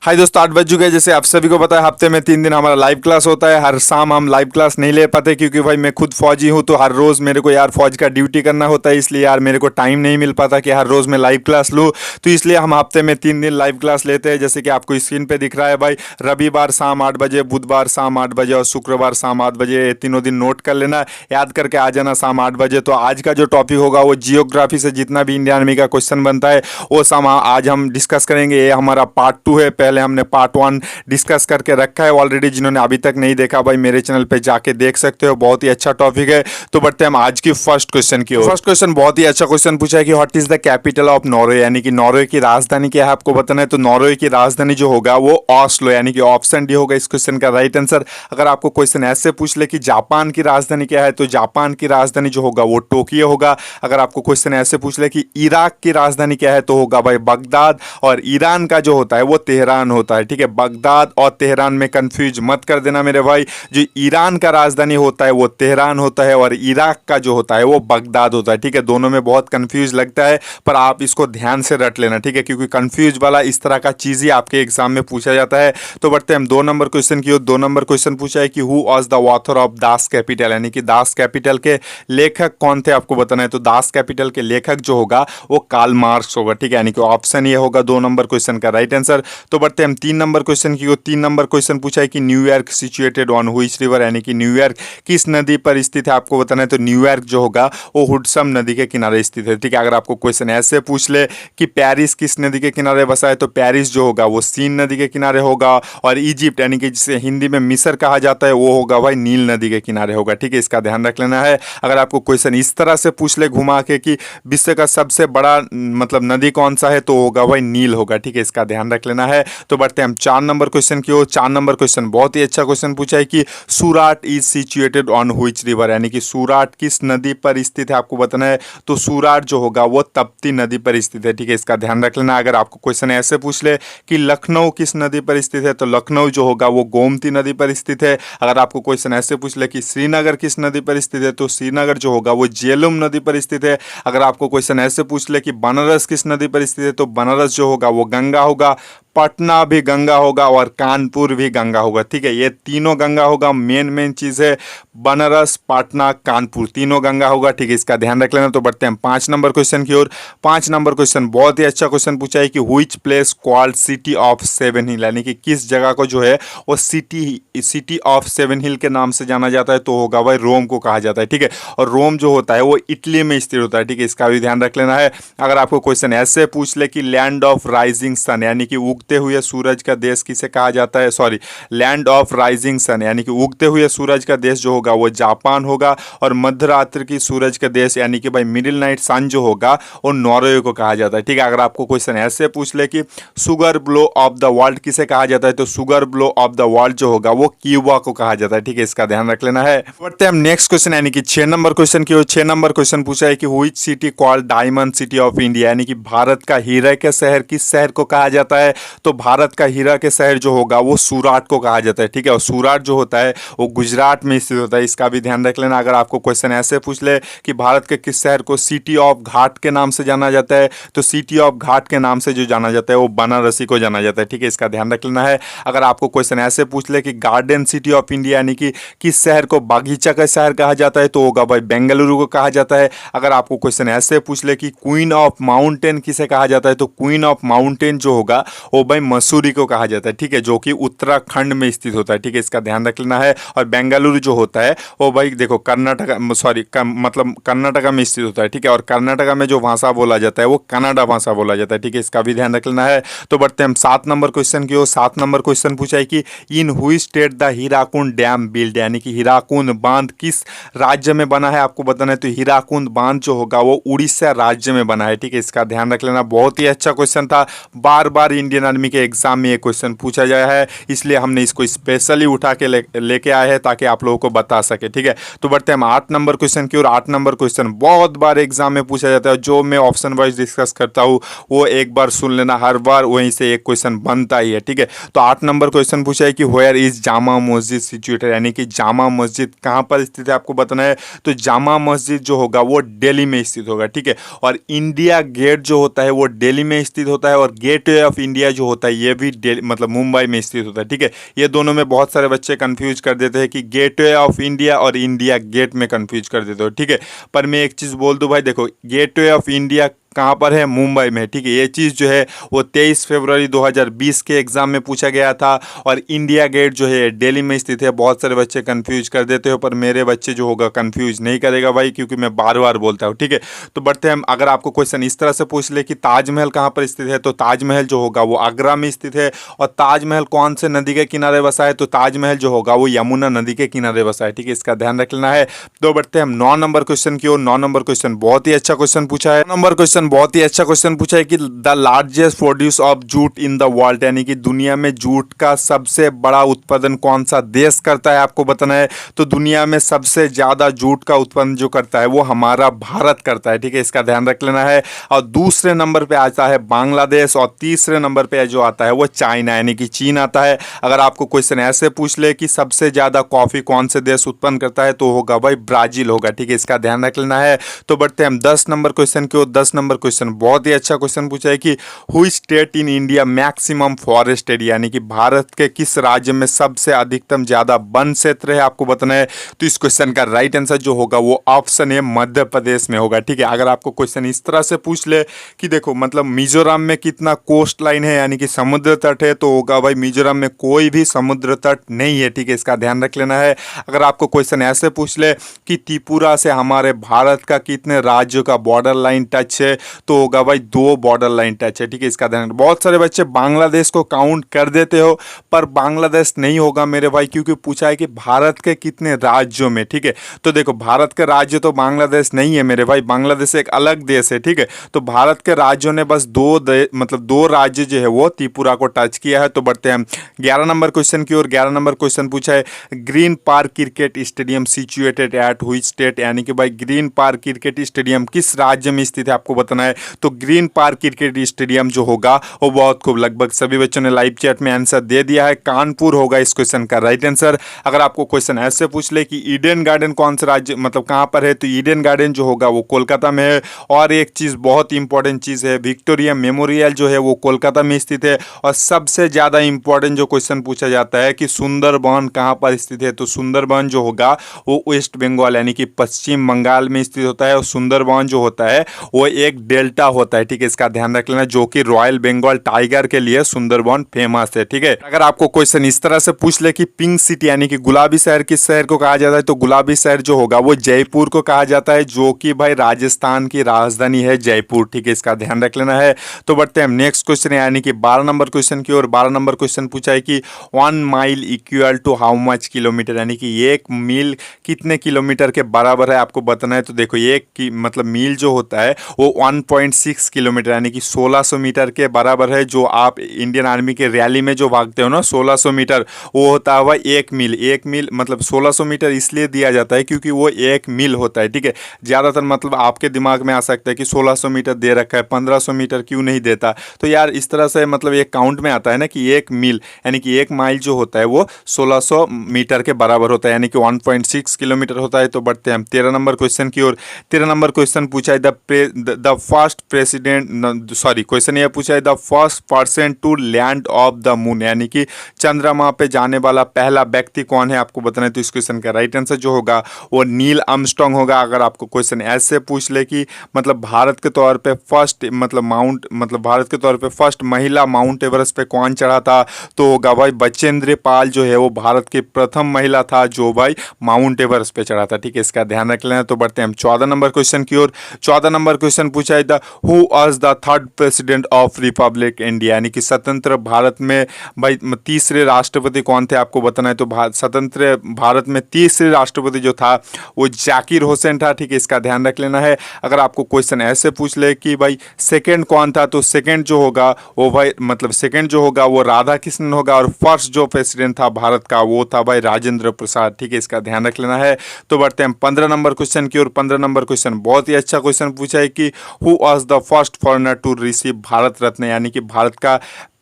हाय दोस्तों, 8 बज चुके हैं। जैसे आप सभी को पता है, हफ्ते में 3 दिन हमारा लाइव क्लास होता है। हर शाम हम लाइव क्लास नहीं ले पाते क्योंकि भाई मैं खुद फौजी हूँ, तो हर रोज़ मेरे को यार फौज का ड्यूटी करना होता है। इसलिए यार मेरे को टाइम नहीं मिल पाता कि हर रोज़ मैं लाइव क्लास लूँ। तो इसलिए हम हफ्ते में 3 दिन लाइव क्लास लेते हैं। जैसे कि आपको स्क्रीन पे दिख रहा है भाई, रविवार शाम 8 बजे, बुधवार शाम 8 बजे और शुक्रवार शाम 8 बजे। ये तीनों दिन नोट कर लेना, याद करके आ जाना शाम 8 बजे। तो आज का जो टॉपिक होगा वो जियोग्राफी से जितना भी इंडियन आर्मी का क्वेश्चन बनता है वो सब आज हम डिस्कस करेंगे। ये हमारा पार्ट 2 है। पहले हमने पार्ट 1 डिस्कस करके रखा है ऑलरेडी। जिन्होंने अभी तक नहीं देखा भाई, मेरे चैनल पे जाके देख सकते हो। बहुत ही अच्छा टॉपिक है। तो बढ़ते हैं हम आज की फर्स्ट क्वेश्चन की ओर। फर्स्ट क्वेश्चन बहुत ही अच्छा क्वेश्चन पूछा है कि what is the capital of Norway, यानी कि नॉर्वे की राजधानी क्या है आपको बताना है। तो नॉर्वे की राजधानी जो होगा वो ऑस्लो, यानी कि ऑप्शन डी होगा इस क्वेश्चन का राइट आंसर। अगर आपको क्वेश्चन ऐसे पूछ ले कि जापान की राजधानी क्या है, तो जापान की राजधानी जो होगा वो टोक्यो होगा। अगर आपको क्वेश्चन ऐसे पूछ ले कि इराक की राजधानी क्या है, तो होगा भाई बगदाद। और ईरान का जो होता है वो तेहरान होता है। ठीक है, बगदाद और तेहरान में कंफ्यूज मत कर देना मेरे भाई। जो ईरान का राजधानी होता है वो तेहरान होता है और इराक का जो होता है वो बगदाद होता है। ठीक है, दोनों में बहुत कंफ्यूज लगता है, पर आप इसको ध्यान से रट लेना। ठीक है, क्योंकि कंफ्यूज वाला इस तरह का चीज ही आपके एग्जाम में पूछा जाता है। तो बढ़ते हैं हम 2 नंबर क्वेश्चन की ओर। 2 नंबर क्वेश्चन पूछा है कि who was the author of Das Kapital, यानी कि दास कैपिटल के लेखक कौन थे आपको बताना है। तो दास कैपिटल के लेखक जो होगा वो कार्ल मार्क्स होगा। ठीक है, यानी कि ऑप्शन ये होगा 2 नंबर क्वेश्चन का राइट आंसर। तो बढ़ते हैं हम 3 नंबर क्वेश्चन की ओर। 3 नंबर क्वेश्चन पूछा है कि New York situated on which river, यानी कि न्यूयॉर्क किस नदी पर स्थित है आपको बताना है। तो न्यूयॉर्क जो होगा वो हुडसन नदी के किनारे स्थित है। ठीक है, अगर आपको क्वेश्चन ऐसे पूछ ले कि पेरिस किस नदी के किनारे बसा है, तो पेरिस जो होगा वो सीन नदी के किनारे होगा। और इजिप्ट, यानी कि जिसे हिंदी में मिस्र कहा जाता है, वो होगा भाई नील नदी के किनारे होगा। ठीक है, इसका ध्यान रख लेना है। अगर आपको क्वेश्चन इस तरह से पूछ ले घुमा के कि विश्व का सबसे बड़ा मतलब नदी कौन सा है, तो होगा भाई नील होगा। ठीक है, इसका ध्यान रख लेना है। तो बढ़ते हैं हम 4 नंबर क्वेश्चन की ओर। 4 नंबर क्वेश्चन बहुत ही अच्छा क्वेश्चन पूछा है कि Surat is situated on which river, यानी कि सूराट किस नदी पर स्थित है आपको बताना है। तो सूराट जो होगा वो तप्ती नदी पर स्थित है। ठीक है, इसका ध्यान रख लेना। अगर आपको क्वेश्चन ऐसे पूछ ले कि लखनऊ किस नदी पर स्थित है, तो लखनऊ जो होगा वो गोमती नदी पर स्थित है। अगर आपको क्वेश्चन ऐसे पूछ ले कि श्रीनगर किस नदी पर स्थित है, तो श्रीनगर जो होगा वो झेलम नदी पर स्थित है। अगर आपको क्वेश्चन ऐसे पूछ ले कि बनारस किस नदी पर स्थित है, तो बनारस जो होगा वो गंगा होगा। पटना भी गंगा होगा और कानपुर भी गंगा होगा। ठीक है, ये तीनों गंगा होगा। मेन चीज़ है बनारस, पटना, कानपुर, तीनों गंगा होगा। ठीक है, इसका ध्यान रख लेना। तो बढ़ते हैं 5 नंबर क्वेश्चन की ओर। 5 नंबर क्वेश्चन बहुत ही अच्छा क्वेश्चन पूछा है कि which place called city of 7 हिल, यानी कि किस जगह को जो है वो सिटी ऑफ 7 हिल के नाम से जाना जाता है, तो होगा भाई रोम को कहा जाता है। ठीक है, और रोम जो होता है वो इटली में स्थित होता है। ठीक है, इसका भी ध्यान रख लेना है। अगर आपको क्वेश्चन ऐसे पूछ ले कि लैंड ऑफ राइजिंग सन, यानी कि उगते हुए सूरज का देश किसे कहा जाता है, sorry, land of rising sun, यानी कि उगते हुए सूरज का देश जो होगा वो जापान होगा। और मध्यरात्रि की सूरज का देश, यानी कि भाई मिडिल नाइट सन जो होगा वो नॉर्वे को कहा जाता है। ठीक है, अगर आपको क्वेश्चन ऐसे पूछ ले कि sugar blow of the world किसे कहा जाता है, तो sugar blow of the world जो होगा वो क्यूबा को कहा जाता है। ठीक है, इसका ध्यान रख लेना है। बढ़ते हैं हम नेक्स्ट क्वेश्चन, यानी कि 6 नंबर क्वेश्चन की ओर। 6 नंबर क्वेश्चन पूछा है कि which city called diamond city of India, यानी कि भारत का हीरा का शहर किस शहर को कहा जाता है। तो भारत का हीरा के शहर जो होगा वो सूराट को कहा जाता है। ठीक है, और सूराट जो होता है वो गुजरात में स्थित होता है। इसका भी ध्यान रख लेना। अगर आपको क्वेश्चन ऐसे पूछ ले कि भारत के किस शहर को सिटी ऑफ घाट के नाम से जाना जाता है, तो सिटी ऑफ घाट के नाम से जो जाना जाता है वो बनारसी को जाना जाता है। ठीक है, इसका ध्यान रख लेना है। अगर आपको क्वेश्चन ऐसे पूछ ले कि गार्डन सिटी ऑफ इंडिया, यानी कि किस शहर को बागीचा का शहर कहा जाता है, तो होगा भाई बेंगलुरु को कहा जाता है। अगर आपको क्वेश्चन ऐसे पूछ ले कि क्वीन ऑफ माउंटेन किसे कहा जाता है, तो क्वीन ऑफ माउंटेन जो होगा वो भाई मसूरी को कहा जाता है। ठीक है, जो कि उत्तराखंड में स्थित होता है। ठीक है, इसका ध्यान रख लेना है। और बेंगलुरु जो होता है वो भाई देखो कर्नाटका, सॉरी मतलब कर्नाटका में स्थित होता है। ठीक है, और कर्नाटका में जो भाषा बोला जाता है वो कन्नड़ा भाषा बोला जाता है। ठीक है, इसका भी ध्यान रख लेना है। तो बढ़ते हैं हम 7 नंबर क्वेश्चन की ओर। 7 नंबर क्वेश्चन पूछा है कि in which state the Hirakud dam build, यानी कि हीराकुंड बांध किस राज्य में बना है आपको बताना है। तो हीराकुंड बांध जो होगा वो उड़ीसा राज्य में बना है। ठीक है, इसका ध्यान रख लेना। बहुत ही अच्छा क्वेश्चन था। बार बार इंडियन आर्मी के एग्जाम में ये क्वेश्चन पूछा गया है, इसलिए हमने इसको स्पेशली उठा के लेके आए हैं ताकि आप लोगों को बता सके। ठीक है, तो बढ़ते हैं हम 8 नंबर क्वेश्चन की ओर। 8 नंबर क्वेश्चन बहुत बार एग्जाम में पूछा जाता है। जो मैं ऑप्शन वाइज डिस्कस करता हूँ वो एक बार सुन लेना, हर बार वहीं से एक क्वेश्चन बनता ही है। ठीक है, तो 8 नंबर क्वेश्चन पूछा है कि where is Jama Masjid situated, यानी कि जामा मस्जिद कहाँ पर स्थित है आपको बताना है। तो जामा मस्जिद जो होगा वो दिल्ली में स्थित होगा। ठीक है, और इंडिया गेट जो होता है वो दिल्ली में स्थित होता है। और गेटवे ऑफ इंडिया जो होता है ये भी मतलब मुंबई में स्थित होता है, ठीक है। ये दोनों में बहुत सारे बच्चे कंफ्यूज कर देते हैं कि गेटवे ऑफ इंडिया और इंडिया गेट में कंफ्यूज कर देते हो, ठीक है। पर मैं एक चीज़ बोल दूं भाई, देखो गेटवे ऑफ इंडिया कहाँ पर है, मुंबई में, ठीक है। ये चीज़ जो है वो 23 फरवरी 2020 के एग्जाम में पूछा गया था। और इंडिया गेट जो है दिल्ली में स्थित है। बहुत सारे बच्चे कंफ्यूज कर देते हो, पर मेरे बच्चे जो होगा कंफ्यूज नहीं करेगा भाई, क्योंकि मैं बार बार बोलता हूँ, ठीक है। तो बढ़ते हैं हम, अगर आपको क्वेश्चन इस तरह से पूछ ले कि ताजमहल कहाँ पर स्थित है, तो ताजमहल जो होगा वो आगरा में स्थित है। और ताजमहल कौन से नदी के किनारे बसा है, तो ताजमहल जो होगा वो यमुना नदी के किनारे बसा है, ठीक है। इसका ध्यान रख लेना है। तो बढ़ते हैं हम 9 नंबर क्वेश्चन की ओर। 9 नंबर क्वेश्चन बहुत ही अच्छा क्वेश्चन पूछा है। 9 नंबर क्वेश्चन बहुत ही अच्छा क्वेश्चन पूछा है कि the largest produce of jute in the world, यानी कि दुनिया में जूट का सबसे बड़ा उत्पादन कौन सा देश करता है, आपको बताना है। तो दुनिया में सबसे ज्यादा जूट का उत्पादन जो करता है वो हमारा भारत करता है, ठीक है। इसका ध्यान रख लेना है। और दूसरे नंबर पे आता है बांग्लादेश, और तीसरे नंबर पे जो आता है वो चाइना यानी कि चीन आता है। अगर आपको क्वेश्चन ऐसे पूछ ले कि सबसे ज्यादा कॉफी कौन से देश उत्पन्न करता है, तो होगा भाई ब्राजील होगा, ठीक है। इसका ध्यान रख लेना है। तो बढ़ते हैं हम 10 नंबर क्वेश्चन की ओर। 10 नंबर क्वेश्चन बहुत ही अच्छा क्वेश्चन पूछा है कि हुई state in India maximum forest area, यानी कि भारत के किस राज्य में सबसे अधिकतम ज्यादा वन क्षेत्र है, आपको बताना है। तो इस क्वेश्चन का राइट आंसर जो होगा वो ऑप्शन है मध्य प्रदेश में होगा, ठीक है। अगर आपको क्वेश्चन इस तरह से पूछ ले कि देखो मतलब मिजोरम में कितना कोस्ट लाइन है, यानी कि समुद्र तट है, तो होगा भाई मिजोरम में कोई भी समुद्र तट नहीं है, ठीक है। इसका ध्यान रख लेना है। अगर आपको क्वेश्चन ऐसे पूछ ले कि त्रिपुरा से हमारे भारत का कितने राज्यों का बॉर्डर लाइन टच है, तो होगा भाई 2 बॉर्डर लाइन टच है, ठीक है। इसका ध्यान, बहुत सारे बच्चे बांग्लादेश को काउंट कर देते हो, पर बांग्लादेश नहीं होगा मेरे भाई, क्योंकि पूछा है कि भारत के कितने राज्यों में, ठीक है। तो देखो भारत के राज्य तो बांग्लादेश नहीं है मेरे भाई, बांग्लादेश एक अलग देश है, ठीक है। तो भारत के राज्यों ने बस मतलब 2 राज्य जो है वो त्रिपुरा को टच किया है। तो बढ़ते हैं 11 नंबर क्वेश्चन की ओर। 11 नंबर क्वेश्चन पूछा है green park cricket stadium situated at which state, यानी कि भाई ग्रीन पार्क क्रिकेट स्टेडियम किस राज्य में स्थित है, आपको बताना है। तो ग्रीन पार्क क्रिकेट स्टेडियम जो होगा वो बहुत खूब, लगभग सभी बच्चों ने लाइव चैट में आंसर दे दिया है, कानपुर होगा इस क्वेश्चन का राइट आंसर। अगर आपको क्वेश्चन ऐसे पूछ ले कि ईडन गार्डन कौन से राज्य मतलब कहां पर है, तो ईडन गार्डन जो होगा वो कोलकाता में है। और एक चीज बहुत इंपॉर्टेंट चीज है, विक्टोरिया मेमोरियल जो है वो कोलकाता में स्थित है। और सबसे ज्यादा इंपॉर्टेंट जो क्वेश्चन पूछा जाता है कि सुंदरबन कहां पर स्थित है, तो सुंदरबन जो होगा वो वेस्ट बंगाल यानी कि पश्चिम बंगाल में स्थित होता है। और सुंदरबन जो होता है वो एक डेल्टा होता है, ठीक है। इसका ध्यान रख लेना, जो कि रॉयल बंगाल टाइगर के लिए सुंदरबन फेमस है, ठीक है। अगर आपको क्वेश्चन इस तरह से पूछ ले कि पिंक सिटी यानी कि गुलाबी शहर किस शहर को कहा जाता है, तो गुलाबी शहर जो होगा वो जयपुर को कहा जाता है, जो कि भाई राजस्थान की राजधानी है जयपुर, ठीक है। इसका ध्यान रख लेना है। तो बढ़ते हैं नेक्स्ट क्वेश्चन यानी कि 12 नंबर क्वेश्चन की ओर। 12 नंबर क्वेश्चन पूछा है कि 1 mile equal to how much kilometre, यानी कि 1 मील कितने किलोमीटर के बराबर है, आपको बताना है। तो देखो एक की मतलब मील जो होता है वो 1.6 किलोमीटर यानी कि 1600 मीटर के बराबर है। जो आप इंडियन आर्मी के रैली में जो भागते हो ना 1600 मीटर, वो होता है वह 1 मील। 1 मील मतलब 1600 मीटर इसलिए दिया जाता है क्योंकि वो 1 मील होता है, ठीक है। ज़्यादातर मतलब आपके दिमाग में आ सकता है कि 1600 मीटर दे रखा है, 1500 मीटर क्यों नहीं देता। तो यार इस तरह से मतलब एक काउंट में आता है ना कि 1 मील यानी कि 1 माइल जो होता है वो 1600 मीटर के बराबर होता है, यानी कि 1.6 किलोमीटर होता है। तो बढ़ते हैं हम 13 नंबर क्वेश्चन की ओर। 13 नंबर क्वेश्चन पूछा है the first president sorry question ये पूछा है the first person to land of the moon, यानी कि चंद्रमा पे जाने वाला पहला व्यक्ति कौन है, आपको बताना है। तो इस क्वेश्चन का राइट आंसर जो होगा वो नील आर्मस्ट्रांग होगा। अगर आपको क्वेश्चन ऐसे पूछ ले कि मतलब भारत के तौर पे फर्स्ट मतलब भारत के तौर पे फर्स्ट महिला माउंट एवरेस्ट पे कौन चढ़ा था, तो होगा भाई बचेंद्र पाल जो है वो भारत की प्रथम महिला था जो भाई माउंट एवरेस्ट पे चढ़ा था, ठीक है। इसका ध्यान रख लेना। तो बढ़ते हैं हम 14 नंबर क्वेश्चन की ओर। 14 नंबर क्वेश्चन पूछा है the who was the third president of Republic India, यानी कि स्वतंत्र भारत में भाई तीसरे राष्ट्रपति कौन थे, आपको बताना है। तो स्वतंत्र भारत में तीसरे राष्ट्रपति जो था वो जाकिर हुसैन था, ठीक है। इसका ध्यान रख लेना है। अगर आपको क्वेश्चन ऐसे पूछ ले कि भाई सेकंड कौन था, तो सेकंड जो होगा वो भाई मतलब सेकंड जो होगा वो राधा कृष्णन होगा। और फर्स्ट जो प्रेसिडेंट था भारत का वो था भाई राजेंद्र प्रसाद, ठीक है। इसका ध्यान रख लेना है। तो बढ़ते हैं 15 नंबर क्वेश्चन की ओर। 15 नंबर क्वेश्चन बहुत ही अच्छा क्वेश्चन पूछा है कि who was the first foreigner to receive Bharat Ratna, यानी कि भारत का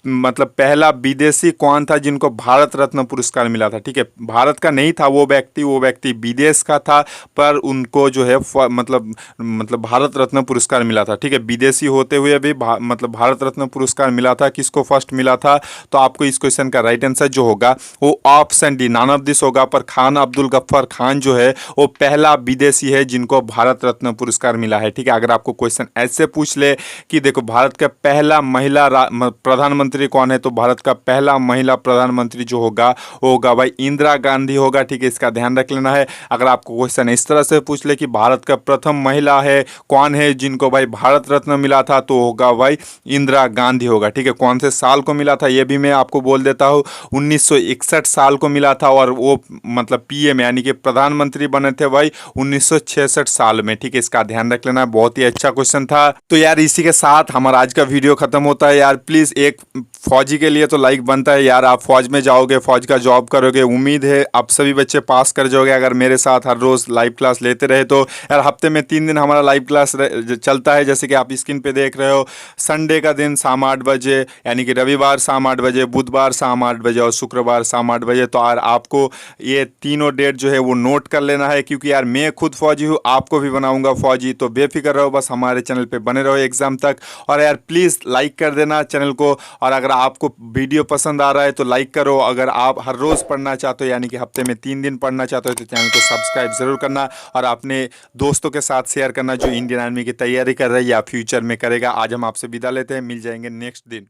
मतलब पहला विदेशी कौन था जिनको भारत रत्न पुरस्कार मिला था। ठीक है, भारत का नहीं था वो व्यक्ति विदेश का था, पर उनको जो है मतलब भारत रत्न पुरस्कार मिला था। ठीक है, विदेशी होते हुए भी मतलब भारत रत्न पुरस्कार मिला था। किसको फर्स्ट मिला था? तो आपको इस क्वेश्चन का राइट आंसर जो होगा वो option D none of this होगा। पर खान अब्दुल गफ्फार खान जो है वो पहला विदेशी है जिनको भारत रत्न पुरस्कार मिला है। ठीक है, अगर आपको क्वेश्चन ऐसे पूछ ले कि देखो भारत का पहला महिला प्रधानमंत्री कौन है, तो भारत का पहला महिला प्रधानमंत्री जो होगा वो होगा भाई इंदिरा गांधी होगा। ठीक है, इसका ध्यान रख लेना है। अगर आपको क्वेश्चन इस तरह से पूछ ले कि भारत का प्रथम महिला है कौन है जिनको भाई भारत रत्न मिला था, तो होगा भाई इंदिरा गांधी होगा। ठीक है, कौन से साल को मिला था ये भी मैं आपको बोल देता हूँ, 1961 साल को मिला था। और वो मतलब पीएम यानी कि प्रधानमंत्री बने थे भाई 1966 साल में। ठीक है, इसका ध्यान रख लेना। बहुत ही अच्छा क्वेश्चन था। तो यार इसी के साथ हमारा आज का वीडियो खत्म होता है। यार प्लीज एक फौजी के लिए तो लाइक बनता है यार। आप फौज में जाओगे, फौज का जॉब करोगे, उम्मीद है आप सभी बच्चे पास कर जाओगे अगर मेरे साथ हर रोज लाइव क्लास लेते रहे तो। यार हफ्ते में 3 दिन हमारा लाइव क्लास चलता है, जैसे कि आप स्क्रीन पे देख रहे हो। संडे का दिन शाम 8 बजे यानी कि रविवार शाम 8 बजे, बुधवार शाम 8 बजे और शुक्रवार शाम 8 बजे। तो यार आपको ये तीनों डेट जो है वो नोट कर लेना है, क्योंकि यार मैं खुद फौजी हूँ, आपको भी बनाऊंगा फौजी। तो बेफिक्र रहो, बस हमारे चैनल पे बने रहो एग्जाम तक। और यार प्लीज़ लाइक कर देना चैनल को। और अगर आपको वीडियो पसंद आ रहा है तो लाइक करो। अगर आप हर रोज़ पढ़ना चाहते हो यानी कि हफ्ते में 3 दिन पढ़ना चाहते हो तो चैनल को सब्सक्राइब ज़रूर करना और अपने दोस्तों के साथ शेयर करना जो इंडियन आर्मी की तैयारी कर रहे हैं या फ्यूचर में करेगा। आज हम आपसे विदा लेते हैं, मिल जाएंगे नेक्स्ट दिन।